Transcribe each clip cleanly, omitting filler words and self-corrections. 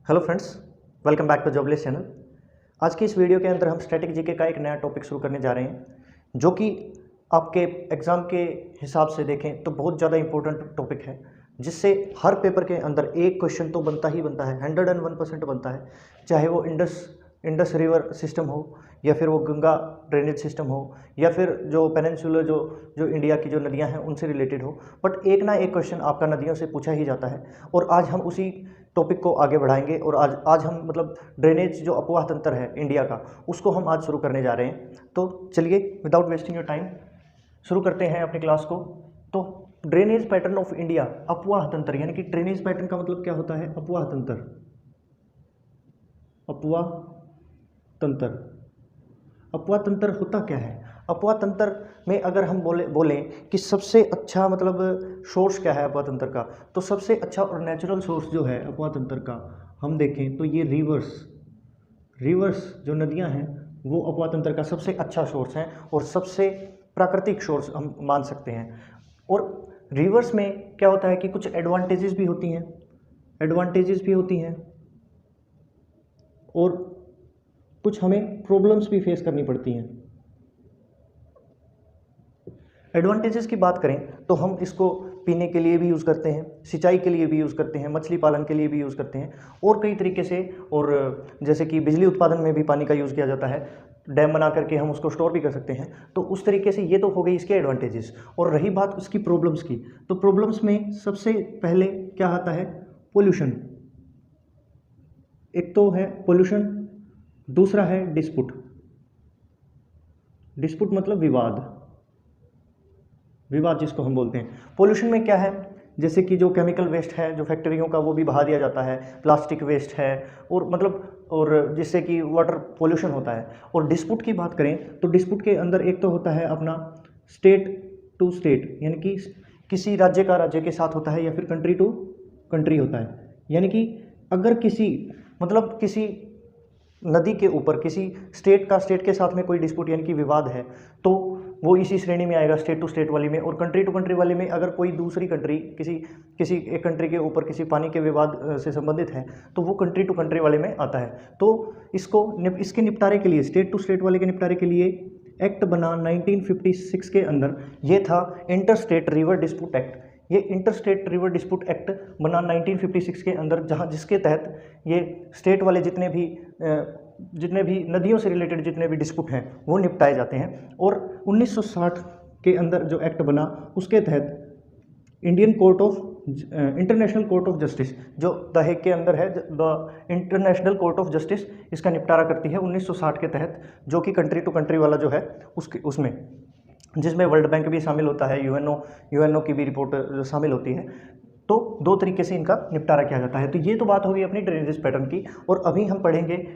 Hello friends, welcome back to jobless channel. आज की इस वीडियो के अंदर हम स्टैटिक जीके का एक नया टॉपिक शुरू करने जा रहे हैं, जो कि आपके एग्ज़ाम के हिसाब से देखें तो बहुत ज़्यादा इंपॉर्टेंट टॉपिक है, जिससे हर पेपर के अंदर एक क्वेश्चन तो बनता ही बनता है, 101% बनता है। चाहे वो इंडस रिवर सिस्टम हो, या फिर वो गंगा ड्रेनेज सिस्टम हो, या फिर जो पेनिनसुलर जो जो इंडिया की जो नदियां हैं उनसे रिलेटेड हो, बट एक ना एक क्वेश्चन आपका नदियों से पूछा ही जाता है। और आज हम उसी टॉपिक को आगे बढ़ाएंगे और आज हम मतलब ड्रेनेज जो अपवाह तंत्र है इंडिया का, उसको हम आज शुरू करने जा रहे हैं। तो चलिए विदाउट वेस्टिंग योर टाइम शुरू करते हैं अपनी क्लास को। तो ड्रेनेज पैटर्न ऑफ इंडिया, अपवाह तंत्र, यानी कि ड्रेनेज पैटर्न का मतलब क्या होता है? अपवाह तंत्र। अपवाह तंत्र, अपवाह तंत्र होता क्या है? अपवाह तंत्र में अगर हम बोलें कि सबसे अच्छा मतलब सोर्स क्या है अपवाह तंत्र का, तो सबसे अच्छा और नेचुरल सोर्स जो है अपवाह तंत्र का हम देखें तो ये रिवर्स जो नदियां हैं वो अपवाह तंत्र का सबसे अच्छा सोर्स है और सबसे प्राकृतिक सोर्स हम मान सकते हैं। और रिवर्स में क्या होता है कि कुछ एडवांटेजेस भी होती हैं और कुछ हमें प्रॉब्लम्स भी फेस करनी पड़ती हैं। एडवांटेजेस की बात करें तो हम इसको पीने के लिए भी यूज़ करते हैं, सिंचाई के लिए भी यूज़ करते हैं, मछली पालन के लिए भी यूज़ करते हैं और कई तरीके से। और जैसे कि बिजली उत्पादन में भी पानी का यूज़ किया जाता है, डैम बना करके हम उसको स्टोर भी कर सकते हैं। तो उस तरीके से ये तो हो गई इसके एडवांटेजेस। और रही बात उसकी प्रॉब्लम्स की, तो प्रॉब्लम्स में सबसे पहले क्या आता है? पोल्यूशन। एक तो है पोल्यूशन, दूसरा है डिस्प्यूट मतलब विवाद जिसको हम बोलते हैं। पोल्यूशन में क्या है? जैसे कि जो केमिकल वेस्ट है जो फैक्ट्रियों का, वो भी बहा दिया जाता है, प्लास्टिक वेस्ट है, और जिससे कि वाटर पोल्यूशन होता है। और डिस्प्यूट की बात करें तो डिस्प्यूट के अंदर एक तो होता है अपना स्टेट टू स्टेट, यानी कि किसी राज्य का राज्य के साथ होता है, या फिर कंट्री टू कंट्री होता है। यानी कि अगर किसी नदी के ऊपर किसी स्टेट के साथ में कोई डिस्प्यूट यानी कि विवाद है, तो वो इसी श्रेणी में आएगा, स्टेट टू स्टेट वाली में। और कंट्री टू कंट्री वाली में अगर कोई दूसरी कंट्री किसी एक कंट्री के ऊपर किसी पानी के विवाद से संबंधित है, तो वो कंट्री टू कंट्री वाले में आता है। तो इसके निपटारे के लिए, स्टेट टू स्टेट वाले के निपटारे के लिए एक्ट बना 1956 के अंदर। ये था inter state river dispute act. ये inter state river dispute act बना 1956 के अंदर, जिसके तहत ये स्टेट वाले जितने भी नदियों से रिलेटेड जितने भी डिस्प्यूट हैं वो निपटाए जाते हैं। और 1960 के अंदर जो एक्ट बना, उसके तहत इंटरनेशनल कोर्ट ऑफ जस्टिस, जो द हेग के अंदर है, the international court of justice इसका निपटारा करती है 1960 के तहत, जो कि कंट्री टू कंट्री वाला जो है उसमें, जिसमें वर्ल्ड बैंक भी शामिल होता है, यूएनओ की भी रिपोर्ट शामिल होती है। तो दो तरीके से इनका निपटारा किया जाता है। तो ये तो बात होगी अपनी ड्रेनेज पैटर्न की। और अभी हम पढ़ेंगे,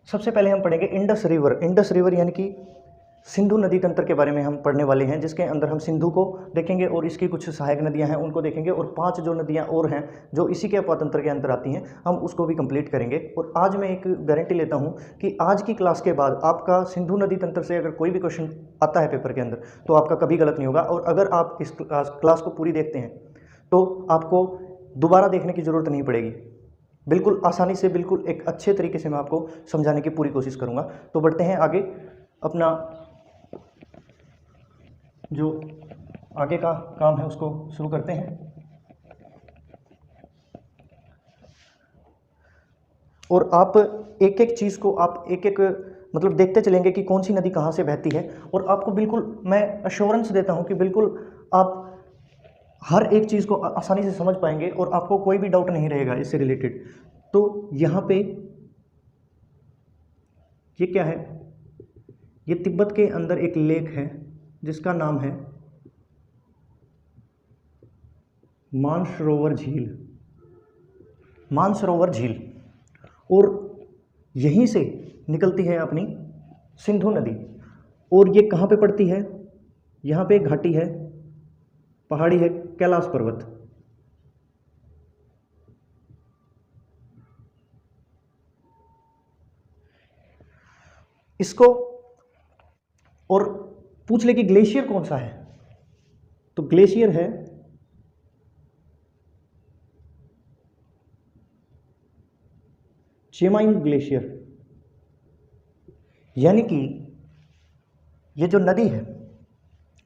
सबसे पहले हम पढ़ेंगे इंडस रिवर यानी कि सिंधु नदी तंत्र के बारे में हम पढ़ने वाले हैं, जिसके अंदर हम सिंधु को देखेंगे और इसकी कुछ सहायक नदियां हैं उनको देखेंगे, और 5 जो नदियां और हैं जो इसी के अपवाह तंत्र के अंदर आती हैं, हम उसको भी कंप्लीट करेंगे। और आज मैं एक गारंटी लेता हूं कि आज की क्लास के बाद आपका सिंधु नदी तंत्र से अगर कोई भी क्वेश्चन आता है पेपर के अंदर, तो आपका कभी गलत नहीं होगा। और अगर आप इस क्लास को पूरी देखते हैं तो आपको दोबारा देखने की ज़रूरत नहीं पड़ेगी। बिल्कुल आसानी से, बिल्कुल एक अच्छे तरीके से मैं आपको समझाने की पूरी कोशिश करूंगा। तो बढ़ते हैं आगे, अपना जो आगे का काम है उसको शुरू करते हैं। और आप एक एक चीज़ को आप एक एक मतलब देखते चलेंगे कि कौन सी नदी कहाँ से बहती है, और आपको बिल्कुल मैं अश्योरेंस देता हूँ कि बिल्कुल आप हर एक चीज़ को आसानी से समझ पाएंगे और आपको कोई भी डाउट नहीं रहेगा इससे रिलेटेड। तो यहाँ पे ये क्या है? ये तिब्बत के अंदर एक लेक है जिसका नाम है मानसरोवर झील। और यहीं से निकलती है अपनी सिंधु नदी। और ये कहाँ पे पड़ती है? यहाँ पे एक घाटी है, पहाड़ी है, कैलाश पर्वत। इसको और पूछ ले कि ग्लेशियर कौन सा है, तो ग्लेशियर है चेमायुंग ग्लेशियर, यानी कि ये जो नदी है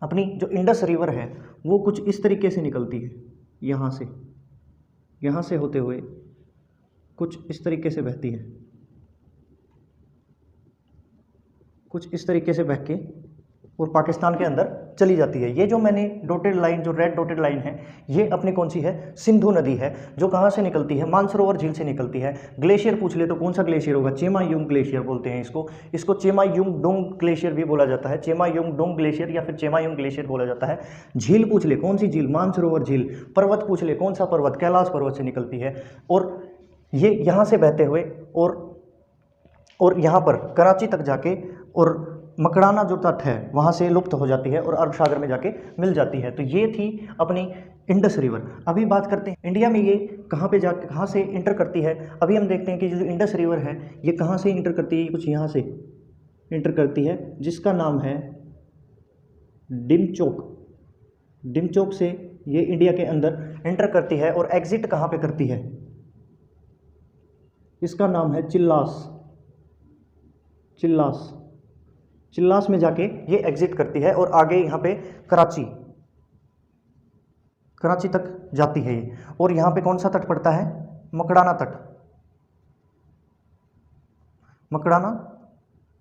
अपनी, जो इंडस रिवर है, वो कुछ इस तरीके से निकलती है, यहाँ से होते हुए कुछ इस तरीके से बहती है, कुछ इस तरीके से बह के और पाकिस्तान के अंदर चली जाती है। ये जो मैंने डॉटेड लाइन, जो रेड डॉटेड लाइन है, ये अपनी कौन सी है? सिंधु नदी है, जो कहाँ से निकलती है? मानसरोवर झील से निकलती है। ग्लेशियर पूछ ले तो कौन सा ग्लेशियर होगा? चेमायुंग ग्लेशियर बोलते हैं इसको चेमायुंग डोंग ग्लेशियर भी बोला जाता है, चेमायुंग डोंग ग्लेशियर या फिर चेमायुंग ग्लेशियर बोला जाता है। झील पूछ ले कौन सी झील? मानसरोवर झील। पर्वत पूछ ले कौन सा पर्वत? कैलाश पर्वत से निकलती है। और ये यहाँ से बहते हुए और यहाँ पर कराची तक जाके और मकड़ाना जो तट है वहाँ से लुप्त हो जाती है और अरब सागर में जाके मिल जाती है। तो ये थी अपनी इंडस रिवर। अभी बात करते हैं इंडिया में ये कहाँ से इंटर करती है। अभी हम देखते हैं कि जो इंडस रिवर है ये कहाँ से इंटर करती है? कुछ यहाँ से इंटर करती है, जिसका नाम है डिमचोक। डिमचोक से ये इंडिया के अंदर इंटर करती है और एग्जिट कहाँ पे करती है? इसका नाम है चिल्लास। चिल्लास में जाके ये एग्जिट करती है और आगे यहाँ पे कराची तक जाती है ये। और यहाँ पे कौन सा तट पड़ता है? मकड़ाना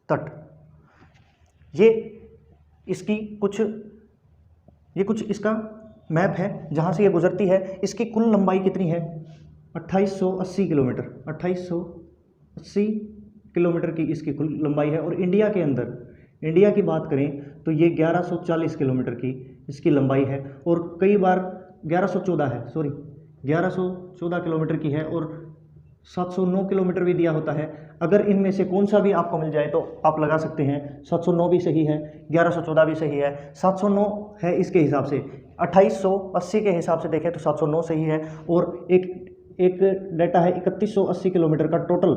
तट। ये कुछ इसका मैप है जहाँ से ये गुजरती है। इसकी कुल लंबाई कितनी है? 2880 किलोमीटर। 2880 किलोमीटर की इसकी कुल लंबाई है। और इंडिया की बात करें तो ये 1140 किलोमीटर की इसकी लंबाई है। और कई बार 1114 किलोमीटर की है और 709 किलोमीटर भी दिया होता है। अगर इनमें से कौन सा भी आपको मिल जाए तो आप लगा सकते हैं 709 भी सही है, 1114 भी सही है। 709 है इसके हिसाब से, 2880 के हिसाब से देखें तो 709 सही है। और एक डाटा है 3180 किलोमीटर का टोटल,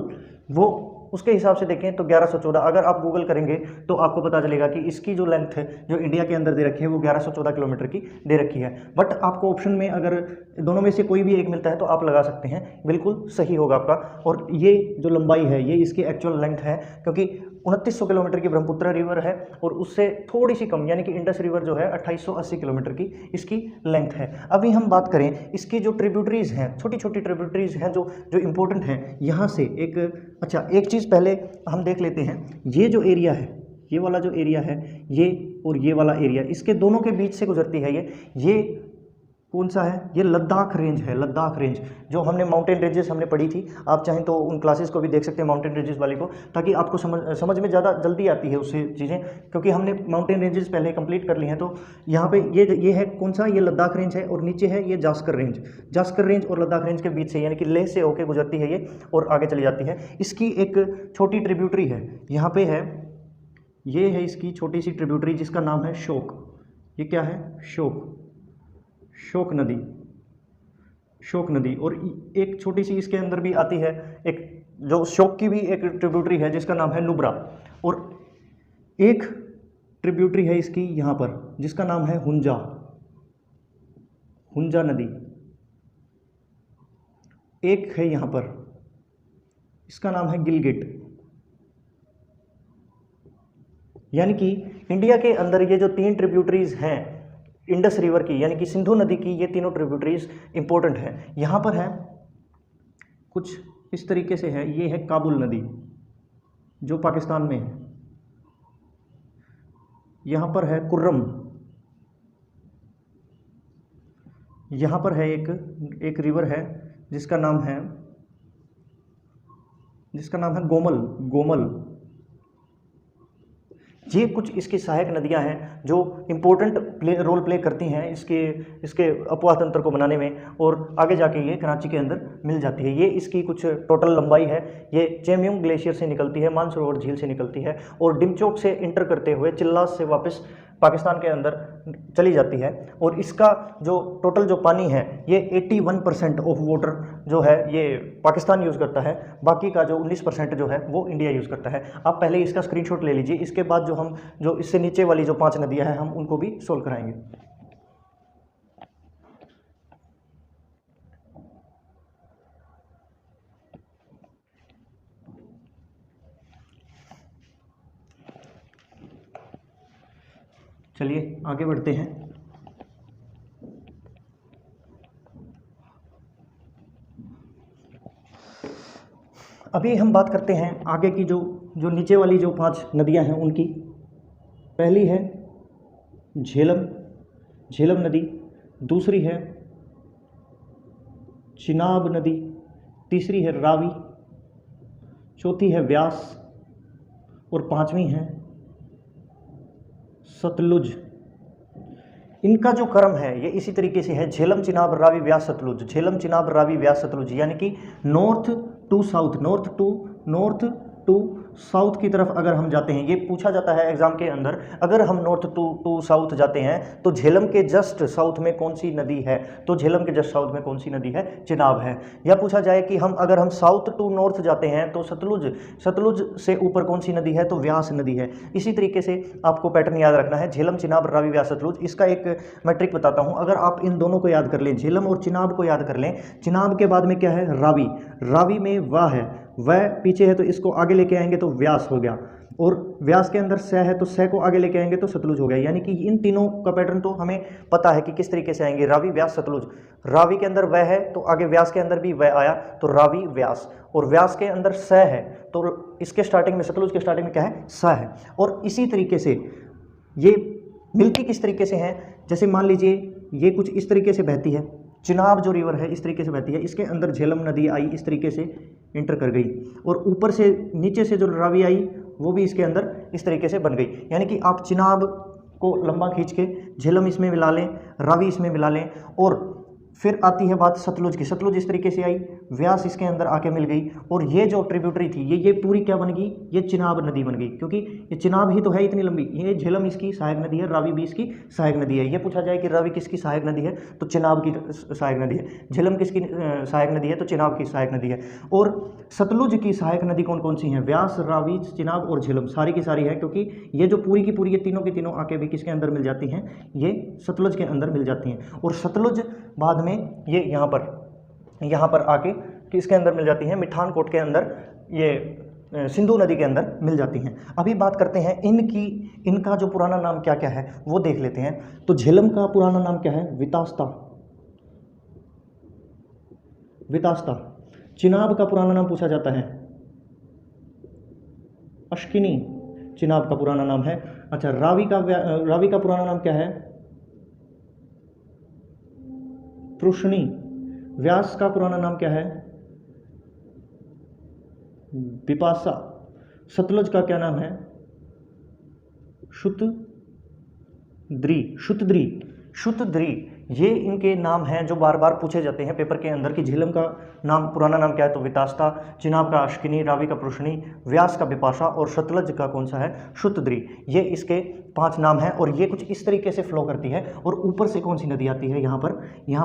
वो उसके हिसाब से देखें तो 1114। अगर आप गूगल करेंगे तो आपको पता चलेगा कि इसकी जो लेंथ है जो इंडिया के अंदर दे रखी है वो 1114 किलोमीटर की दे रखी है। बट आपको ऑप्शन में अगर दोनों में से कोई भी एक मिलता है तो आप लगा सकते हैं, बिल्कुल सही होगा आपका। और ये जो लंबाई है ये इसकी एक्चुअल लेंथ है, क्योंकि 2900 किलोमीटर की ब्रह्मपुत्र रिवर है और उससे थोड़ी सी कम यानी कि इंडस रिवर जो है 2880 किलोमीटर की इसकी लेंथ है। अभी हम बात करें इसकी जो ट्रिब्यूटरीज हैं, छोटी छोटी ट्रिब्यूटरीज हैं जो इम्पोर्टेंट हैं। यहाँ से एक चीज़ पहले हम देख लेते हैं। ये जो एरिया है, ये वाला जो एरिया है, ये और ये वाला एरिया, इसके दोनों के बीच से गुजरती है ये कौन सा है? ये लद्दाख रेंज है। लद्दाख रेंज जो हमने माउंटेन रेंजेस हमने पढ़ी थी, आप चाहें तो उन क्लासेस को भी देख सकते हैं माउंटेन रेंजेस वाली को, ताकि आपको समझ में ज़्यादा जल्दी आती है उससे चीज़ें, क्योंकि हमने माउंटेन रेंजेस पहले कंप्लीट कर ली हैं। तो यहाँ पे ये है कौन सा? ये लद्दाख रेंज है। और नीचे है ये जास्कर रेंज और लद्दाख रेंज के बीच से, यानी कि लेह से होकर गुजरती है ये और आगे चली जाती है। इसकी एक छोटी ट्रिब्यूटरी है यहाँ पे है, ये है इसकी छोटी सी ट्रिब्यूटरी जिसका नाम है शोक। ये क्या है? शोक नदी। और एक छोटी सी इसके अंदर भी आती है, एक जो शोक की भी एक ट्रिब्यूटरी है जिसका नाम है नुब्रा। और एक ट्रिब्यूटरी है इसकी यहाँ पर जिसका नाम है हुंजा नदी। एक है यहाँ पर, इसका नाम है गिलगिट। यानी कि इंडिया के अंदर ये जो 3 ट्रिब्यूटरीज हैं इंडस रिवर की, यानी कि सिंधु नदी की, ये तीनों ट्रिब्यूटरीज इंपॉर्टेंट हैं। यहाँ पर है कुछ इस तरीके से है, ये है काबुल नदी जो पाकिस्तान में है। यहाँ पर है कुर्रम, यहाँ पर है एक रिवर है जिसका नाम है गोमल। ये कुछ इसकी सहायक नदियां हैं जो इम्पोर्टेंट रोल प्ले करती हैं इसके अपवाह तंत्र को बनाने में, और आगे जाके ये कराची के अंदर मिल जाती है। ये इसकी कुछ टोटल लंबाई है। ये चेमयुंग ग्लेशियर से निकलती है, मानसरोवर झील से निकलती है और डिमचोक से इंटर करते हुए चिल्लास से वापस पाकिस्तान के अंदर चली जाती है। और इसका जो टोटल जो पानी है ये 81% ऑफ वाटर जो है ये पाकिस्तान यूज़ करता है, बाकी का जो 19% जो है वो इंडिया यूज़ करता है। आप पहले इसका स्क्रीनशॉट ले लीजिए, इसके बाद जो इससे नीचे वाली जो 5 नदियां हैं हम उनको भी सोल्व कराएंगे। चलिए आगे बढ़ते हैं। अभी हम बात करते हैं आगे की, जो नीचे वाली जो 5 नदियां हैं उनकी। पहली है झेलम नदी, दूसरी है चिनाब नदी, तीसरी है रावी, चौथी है व्यास और 5वीं है सतलुज। इनका जो क्रम है ये इसी तरीके से है, झेलम चिनाब रावी व्यास सतलुज, झेलम चिनाब रावी व्यास सतलुज, यानी कि नॉर्थ टू साउथ की तरफ अगर हम जाते हैं, ये पूछा जाता है एग्जाम के अंदर, अगर हम नॉर्थ टू साउथ जाते हैं तो झेलम के जस्ट साउथ में कौन सी नदी है, तो झेलम के जस्ट साउथ में कौन सी नदी है, चिनाब है। या पूछा जाए कि अगर हम साउथ टू नॉर्थ जाते हैं तो सतलुज से ऊपर कौन सी नदी है, तो व्यास नदी है। इसी तरीके से आपको पैटर्न याद रखना है, झेलम चिनाब रावी व्यास सतलुज। इसका एक मैं ट्रिक बताता हूँ, अगर आप इन दोनों को याद कर लें, झेलम और चिनाब को याद कर लें, चिनाब के बाद में क्या है, रावी में वाह है, वह पीछे है तो इसको आगे लेके आएंगे तो व्यास हो गया, और व्यास के अंदर स है तो स को आगे लेके आएंगे तो सतलुज हो गया। यानी कि इन तीनों का पैटर्न तो हमें पता है कि किस तरीके से आएंगे, रावी व्यास सतलुज। रावी के अंदर वह है तो आगे व्यास के अंदर भी वह आया तो रावी व्यास, और व्यास के अंदर स है तो इसके स्टार्टिंग में, सतलुज के स्टार्टिंग में क्या है, स है। और इसी तरीके से ये मिलती किस तरीके से हैं, जैसे मान लीजिए ये कुछ इस तरीके से बहती है, चिनाब जो रिवर है इस तरीके से बहती है, इसके अंदर झेलम नदी आई, इस तरीके से इंटर कर गई, और ऊपर से नीचे से जो रावी आई वो भी इसके अंदर इस तरीके से बन गई। यानी कि आप चिनाब को लंबा खींच के झेलम इसमें मिला लें, रावी इसमें मिला लें, और फिर आती है बात सतलुज की। सतलुज इस तरीके से आई, व्यास इसके अंदर आके मिल गई, और ये जो ट्रिब्यूटरी थी ये पूरी क्या बन गई, ये चिनाब नदी बन गई, क्योंकि ये चिनाब ही तो है इतनी लंबी। ये झेलम इसकी सहायक नदी है, रावी भी इसकी सहायक नदी है। ये पूछा जाए कि रावी किसकी सहायक नदी है, तो चिनाब की सहायक नदी है। झेलम किसकी सहायक नदी है, तो चिनाब की सहायक नदी है। और सतलुज की सहायक नदी कौन कौन सी हैं, व्यास, रावी, चिनाब और झेलम, सारी की सारी है, क्योंकि ये जो पूरी की पूरी ये तीनों की तीनों आके भी किसके अंदर मिल जाती हैं, ये सतलुज के अंदर मिल जाती हैं। और सतलुज बाद में ये यहाँ पर आके किसके अंदर मिल जाती हैं, मिठानकोट के अंदर, ये सिंधु नदी के अंदर मिल जाती हैं। अभी बात करते हैं इनका जो पुराना नाम क्या क्या है वो देख लेते हैं। तो झेलम का पुराना नाम क्या है, वितास्ता। चिनाब का पुराना नाम पूछा जाता है, अश्किनी, चिनाब का पुराना नाम है। अच्छा, रावी का पुराना नाम क्या है, पृष्णी। व्यास का पुराना नाम क्या है, विपासा। सतलुज का क्या नाम है, शुतद्री। ये इनके नाम हैं जो बार बार पूछे जाते हैं पेपर के अंदर कि झेलम का नाम पुराना नाम क्या है, तो वितास्ता, चिनाब का अश्किनी, रावी का पृष्णी, व्यास का विपाशा और सतलज का कौन सा है, शुतद्री। ये इसके 5 नाम हैं, और ये कुछ इस तरीके से फ्लो करती है। और ऊपर से कौन सी नदी आती है, यहाँ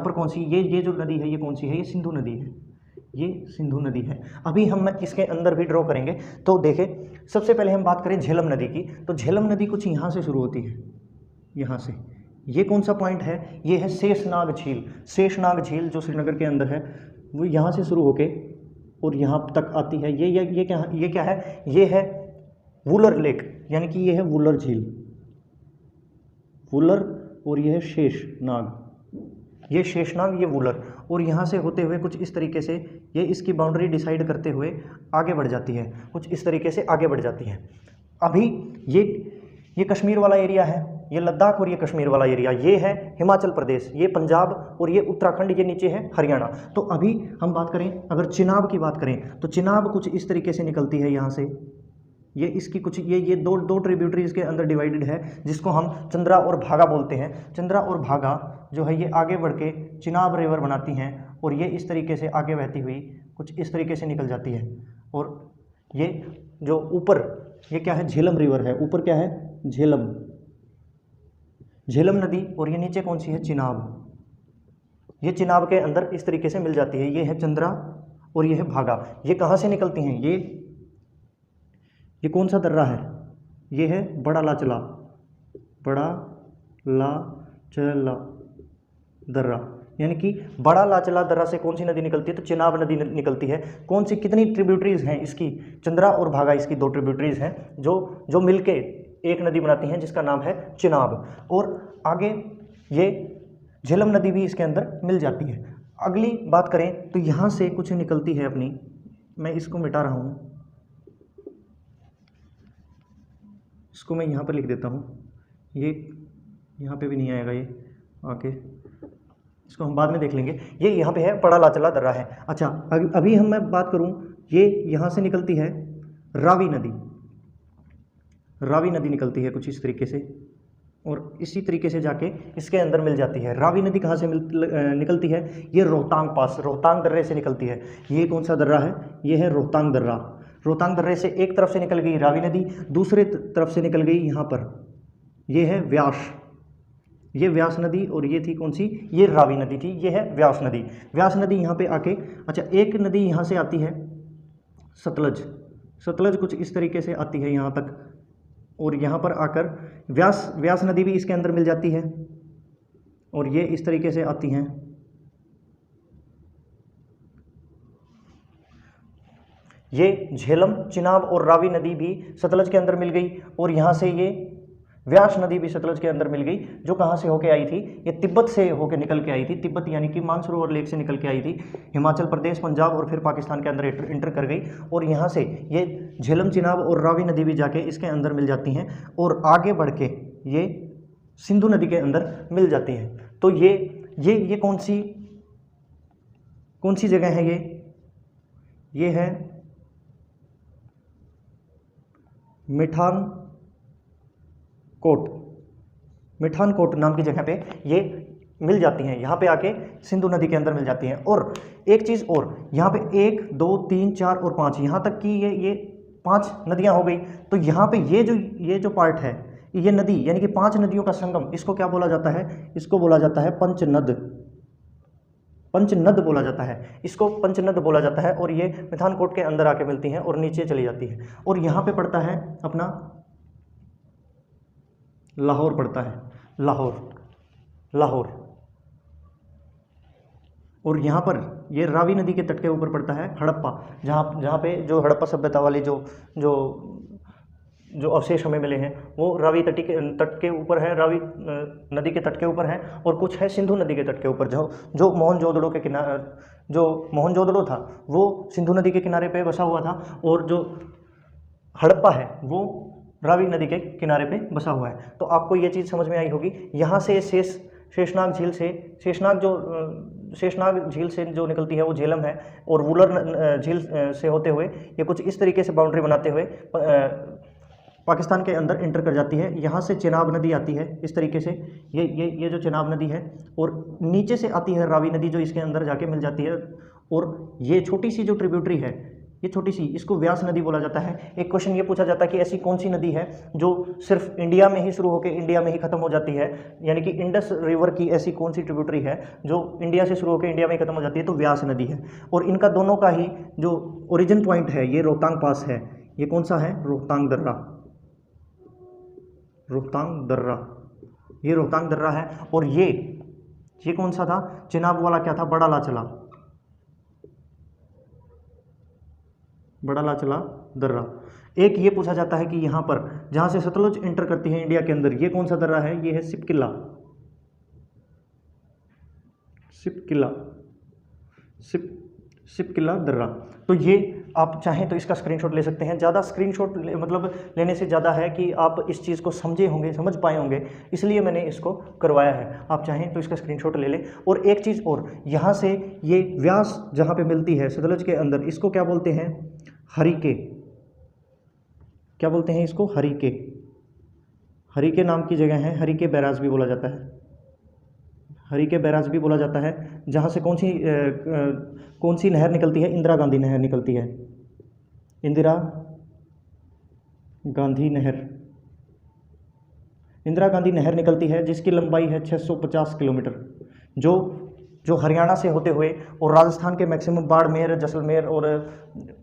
पर कौन सी, ये जो नदी है ये कौन सी है, ये सिंधु नदी है, ये सिंधु नदी है। अभी हम इसके अंदर भी ड्रॉ करेंगे। तो देखें, सबसे पहले हम बात करें झेलम नदी की, तो झेलम नदी कुछ यहाँ से शुरू होती है, यहाँ से। ये कौन सा पॉइंट है, ये है शेषनाग झील जो श्रीनगर के अंदर है, वो यहाँ से शुरू होके और यहाँ तक आती है। ये क्या है, ये है वुलर लेक, यानी कि ये है वुलर झील, और ये है शेषनाग, ये वुलर। और यहाँ से होते हुए कुछ इस तरीके से ये इसकी बाउंड्री डिसाइड करते हुए आगे बढ़ जाती है, कुछ इस तरीके से आगे बढ़ जाती है। अभी ये कश्मीर वाला एरिया है, ये लद्दाख और ये कश्मीर वाला एरिया, ये है हिमाचल प्रदेश, ये पंजाब और ये उत्तराखंड, ये नीचे है हरियाणा। तो अभी हम बात करें, अगर चिनाब की बात करें तो चिनाब कुछ इस तरीके से निकलती है यहाँ से। ये इसकी कुछ ये दो ट्रिब्यूटरीज के अंदर डिवाइडेड है, जिसको हम चंद्रा और भागा बोलते हैं। चंद्रा और भागा जो है ये आगे बढ़ के चिनाब रिवर बनाती हैं, और ये इस तरीके से आगे बहती हुई कुछ इस तरीके से निकल जाती है। और ये जो ऊपर ये क्या है, झेलम रिवर है, ऊपर क्या है, झेलम नदी, और ये नीचे कौन सी है, चिनाब। ये चिनाब के अंदर इस तरीके से मिल जाती है। ये है चंद्रा और ये है भागा। ये कहाँ से निकलती हैं, ये कौन सा दर्रा है, ये है बड़ा लाचला दर्रा। यानी कि बड़ा लाचला दर्रा से कौन सी नदी निकलती है, तो चिनाब नदी निकलती है। कौन सी, कितनी ट्रिब्यूटरीज हैं इसकी, चंद्रा और भागा, इसकी 2 ट्रिब्यूटरीज हैं जो मिलके एक नदी बनाती हैं जिसका नाम है चिनाब, और आगे ये झेलम नदी भी इसके अंदर मिल जाती है। अगली बात करें तो यहाँ से कुछ निकलती है अपनी, मैं इसको मिटा रहा हूँ, इसको मैं यहाँ पर लिख देता हूँ, ये यहाँ पे भी नहीं आएगा, ये आके इसको हम बाद में देख लेंगे। ये यहाँ पे है बड़ा लाचला दर्रा है। अच्छा अभी मैं बात करूँ, ये यहाँ से निकलती है रावी नदी, रावी नदी निकलती है कुछ इस तरीके से, और इसी तरीके से जाके इसके अंदर मिल जाती है। रावी नदी कहाँ से निकलती है? ये रोहतांग पास, रोहतांग दर्रे से निकलती है। ये कौन सा दर्रा है? ये है रोहतांग दर्रा। रोहतांग दर्रे से एक तरफ से निकल गई रावी नदी, दूसरे तरफ से निकल गई यहाँ पर, ये है व्यास, ये व्यास नदी, और ये थी कौन सी? ये रावी नदी थी, ये है व्यास नदी। व्यास नदी यहाँ पे आके, अच्छा एक नदी यहाँ से आती है सतलज, सतलज कुछ इस तरीके से आती है यहाँ तक, और यहाँ पर आकर व्यास नदी भी इसके अंदर मिल जाती है, और ये इस तरीके से आती हैं। ये झेलम, चिनाब और रावी नदी भी सतलज के अंदर मिल गई, और यहाँ से ये व्यास नदी भी सतलज के अंदर मिल गई, जो कहाँ से होके आई थी? ये तिब्बत से होके निकल के आई थी। तिब्बत यानी कि मानसरोवर लेक से निकल के आई थी, हिमाचल प्रदेश, पंजाब और फिर पाकिस्तान के अंदर इंटर कर गई, और यहाँ से ये झेलम, चिनाब और रावी नदी भी जाके इसके अंदर मिल जाती हैं, और आगे बढ़ के ये सिंधु नदी के अंदर मिल जाती हैं। तो ये कौन सी जगह है? ये है मिठानकोट नाम की जगह पे ये मिल जाती हैं, यहाँ पे आके सिंधु नदी के अंदर मिल जाती हैं। और एक चीज़ और, यहाँ पे 1 2 3 4 और 5, यहाँ तक की ये 5 नदियाँ हो गई। तो यहाँ पे ये जो पार्ट है, ये नदी यानी कि 5 नदियों का संगम, इसको क्या बोला जाता है? इसको बोला जाता है पंचनद, पंचनद बोला जाता है, इसको पंचनद बोला जाता है। और ये मिठानकोट के अंदर आके मिलती हैं और नीचे चली जाती है, और यहाँ पे पड़ता है अपना लाहौर, पड़ता है लाहौर। और यहाँ पर ये रावी नदी के तट के ऊपर पड़ता है हड़प्पा, जहाँ पे जो हड़प्पा सभ्यता वाले जो अवशेष हमें मिले हैं वो रावी तट के ऊपर है, रावी नदी के तट के ऊपर है, और कुछ है सिंधु नदी के तट के ऊपर। जो मोहनजोदड़ो के किनारे, जो मोहनजोदड़ो था वो सिंधु नदी के किनारे पे बसा हुआ था, और जो हड़प्पा है वो रावी नदी के किनारे पे बसा हुआ है। तो आपको ये चीज़ समझ में आई होगी। यहाँ से शेषनाग झील से जो निकलती है वो झेलम है, और वुलर झील से होते हुए ये कुछ इस तरीके से बाउंड्री बनाते हुए पाकिस्तान के अंदर इंटर कर जाती है। यहाँ से चिनाब नदी आती है इस तरीके से, ये जो चिनाब नदी है, और नीचे से आती है रावी नदी जो इसके अंदर जाके मिल जाती है। और ये छोटी सी जो ट्रिब्यूटरी है, ये छोटी सी, इसको व्यास नदी बोला जाता है। एक क्वेश्चन ये पूछा जाता है कि ऐसी कौन सी नदी है जो सिर्फ इंडिया में ही शुरू होकर इंडिया में ही खत्म हो जाती है, यानी कि इंडस रिवर की ऐसी कौन सी ट्रिब्यूटरी है जो इंडिया से शुरू होकर इंडिया में ही खत्म हो जाती है? तो व्यास नदी है। और इनका दोनों का ही जो ओरिजिन पॉइंट है ये रोहतांग पास है। ये कौन सा है? रोहतांग दर्रा, ये रोहतांग दर्रा है। और ये कौन सा था? चिनाब वाला क्या था? बड़ा लाचला दर्रा। एक ये पूछा जाता है कि यहाँ पर जहाँ से सतलुज इंटर करती है इंडिया के अंदर, ये कौन सा दर्रा है? ये है सिपकिला दर्रा। तो ये आप चाहें तो इसका स्क्रीनशॉट ले सकते हैं। ज़्यादा स्क्रीनशॉट मतलब लेने से ज़्यादा है कि आप इस चीज़ को समझ पाए होंगे, इसलिए मैंने इसको करवाया है। आप चाहें तो इसका स्क्रीनशॉट ले लें। और एक चीज़ और, यहाँ से ये व्यास जहाँ पे मिलती है सतलुज के अंदर, इसको क्या बोलते हैं? हरिके। क्या बोलते हैं इसको? हरिके नाम की जगह है। हरिके बैराज भी बोला जाता है, हरिके बैराज भी बोला जाता है। जहाँ से कौन सी नहर निकलती है? इंदिरा गांधी नहर निकलती है, इंदिरा गांधी नहर निकलती है, जिसकी लंबाई है 650 किलोमीटर, जो हरियाणा से होते हुए और राजस्थान के मैक्सिमम बाड़मेर, जैसलमेर और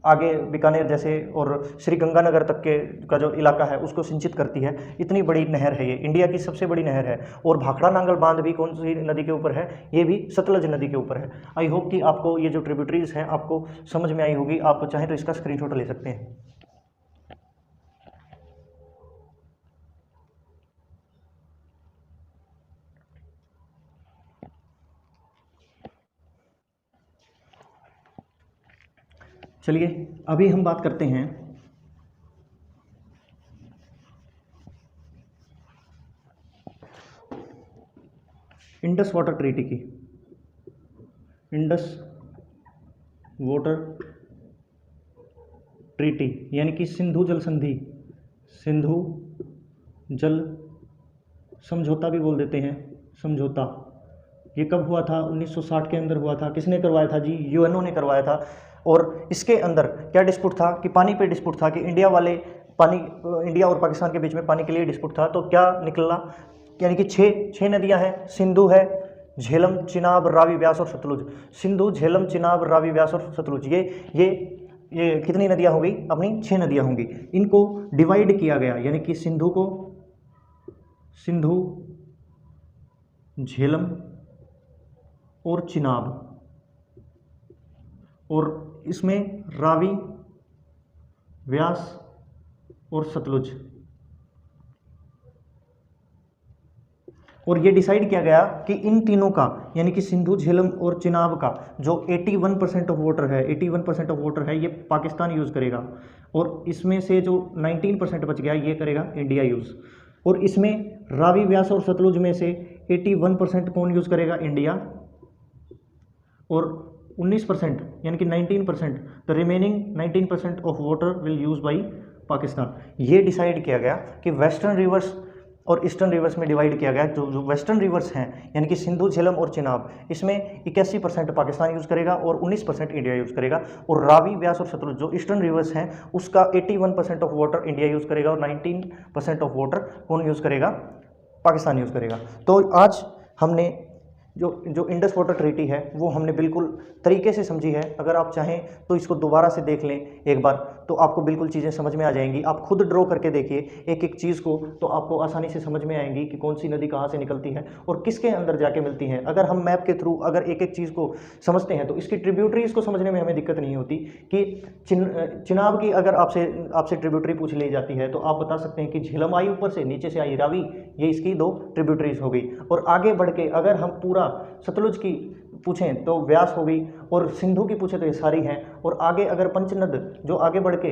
आगे बीकानेर जैसे और श्री गंगानगर तक का जो इलाका है उसको सिंचित करती है। इतनी बड़ी नहर है ये, इंडिया की सबसे बड़ी नहर है। और भाखड़ा नांगल बांध भी कौन सी नदी के ऊपर है? ये भी सतलज नदी के ऊपर है। आई होप कि आपको ये जो ट्रिब्यूटरीज हैं आपको समझ में आई होगी। आप चाहें तो इसका स्क्रीनशॉट ले सकते हैं। चलिए अभी हम बात करते हैं इंडस वाटर ट्रीटी की। इंडस वाटर ट्रीटी यानी कि सिंधु जल संधि, सिंधु जल समझौता भी बोल देते हैं, समझौता। ये कब हुआ था? 1960 के अंदर हुआ था। किसने करवाया था जी? यूएनओ ने करवाया था। और इसके अंदर क्या डिस्प्यूट था कि पानी पे डिस्प्यूट था कि इंडिया वाले पानी, इंडिया और पाकिस्तान के बीच में पानी के लिए डिस्प्यूट था। तो क्या निकला, यानी कि छः नदियां हैं, सिंधु है, झेलम, चिनाब, रावी, व्यास और सतलुज। सिंधु, झेलम, चिनाब, रावी, व्यास और सतलुज, ये कितनी नदियां होंगी? अपनी 6 नदियां होंगी। इनको डिवाइड किया गया, यानी कि सिंधु को सिंधु, झेलम और चिनाब, और इसमें रावी, व्यास और सतलुज। और ये डिसाइड किया गया कि इन तीनों का, यानी कि सिंधु, झेलम और चिनाब का जो 81% ऑफ वाटर है, 81% ऑफ वाटर है, ये पाकिस्तान यूज़ करेगा। और इसमें से जो 19% बच गया ये करेगा इंडिया यूज़। और इसमें रावी, व्यास और सतलुज में से 81% कौन यूज़ करेगा? इंडिया। और 19% यानी कि 19%, the remaining 19% of water will use by Pakistan. ये डिसाइड किया गया कि वेस्टर्न रिवर्स और ईस्टर्न रिवर्स में डिवाइड किया गया। जो वेस्टर्न रिवर्स हैं, यानी कि सिंधु, झेलम और चिनाब, इसमें 81% पाकिस्तान यूज़ करेगा और 19% इंडिया यूज़ करेगा। और रावी, व्यास और सतलुज जो ईस्टर्न रिवर्स हैं, उसका 81% ऑफ वाटर इंडिया यूज़ करेगा और 19% ऑफ वाटर कौन यूज़ करेगा? पाकिस्तान यूज़ करेगा। तो आज हमने जो इंडस वाटर ट्रीटी है वो हमने बिल्कुल तरीके से समझी है। अगर आप चाहें तो इसको दोबारा से देख लें एक बार, तो आपको बिल्कुल चीज़ें समझ में आ जाएंगी। आप खुद ड्रॉ करके देखिए एक एक चीज़ को, तो आपको आसानी से समझ में आएंगी कि कौन सी नदी कहाँ से निकलती है और किसके अंदर जाके मिलती है। अगर हम मैप के थ्रू अगर एक एक चीज़ को समझते हैं तो इसकी ट्रिब्यूटरीज को समझने में हमें दिक्कत नहीं होती। कि चिनाब की अगर आपसे ट्रिब्यूटरी पूछ ली जाती है तो आप बता सकते हैं कि झेलम आई ऊपर से, नीचे से आई रावी, ये इसकी 2 ट्रिब्यूटरीज हो गई। और आगे बढ़ के अगर हम पूरा सतलुज की पूछें तो व्यास हो गई, और सिंधु की पूछे तो ये सारी हैं। और आगे अगर पंचनद जो आगे बढ़ के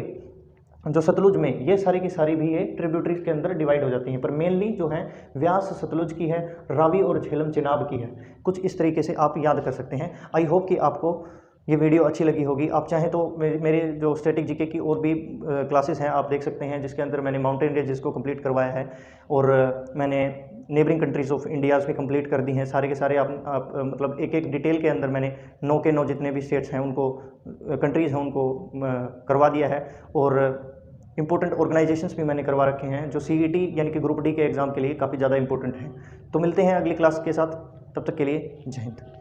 जो सतलुज में, ये सारी की सारी भी ये ट्रिब्यूटरीज के अंदर डिवाइड हो जाती हैं। पर मेनली जो है व्यास सतलुज की है, रावी और झेलम चिनाब की है। कुछ इस तरीके से आप याद कर सकते हैं। आई होप कि आपको ये वीडियो अच्छी लगी होगी। आप चाहें तो मेरे जो स्टैटिक जीके की और भी क्लासेस हैं आप देख सकते हैं, जिसके अंदर मैंने माउंटेन रेंजेस को कंप्लीट करवाया है और मैंने नेबरिंग कंट्रीज़ ऑफ इंडियाज़ भी कंप्लीट कर दी हैं। सारे के सारे आप मतलब एक एक डिटेल के अंदर मैंने 9 के 9 जितने भी स्टेट्स हैं उनको, कंट्रीज़ हैं उनको करवा दिया है। और इंपॉर्टेंट ऑर्गेनाइजेशंस भी मैंने करवा रखे हैं जो CET यानी कि ग्रुप D के एग्ज़ाम के लिए काफ़ी ज़्यादा इंपॉर्टेंट हैं। तो मिलते हैं अगली क्लास के साथ, तब तक के लिए जय हिंद।